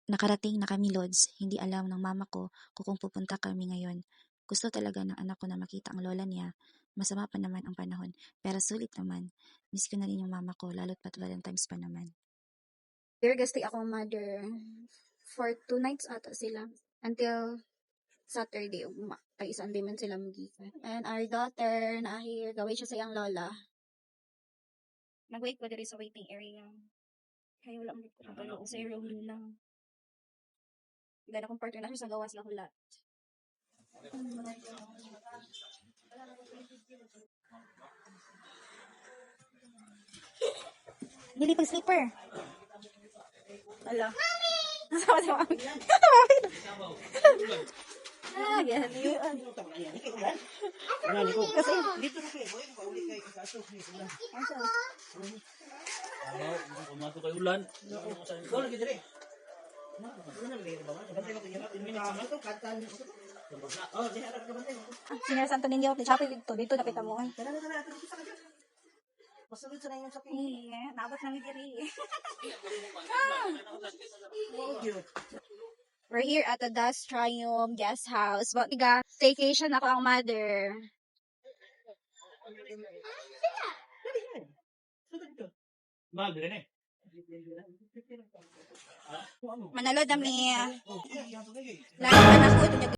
Nakarating na kami, Lods. Hindi alam ng mama ko kung pupunta kami ngayon. Gusto talaga ng anak ko na makita ang lola niya. Masama pa naman ang panahon, pero sulit naman. Miss ko na rin yung mama ko, lalo't pat Valentine's pa naman. There gasti ako mother for 2 nights ata sila until Saturday ugma kay Sunday man sila magikan. And our daughter na here gawin siya sa iyang lola. Nag-wait ko diri sa waiting area. Kaya wala mo ko kabalo sa room lang. Ganda kong partner na siya sa gawas lang hulat. Dili pag sleeper. Ala. Sama si Mami. Ah, yan. Kasi dito na kayo. Pauli kayo. Kaso. Mato kay ulan. Go lagi dire. Senior Santo Niño, chapel dito na kita mo. Masulod sa nang sakit. Naabot namin diri. Oh, We're here at the Das Triumph Guest House. But tiga, staycation ako ang mother. Mahal din eh. Manalo dami. Lagi anak ko ito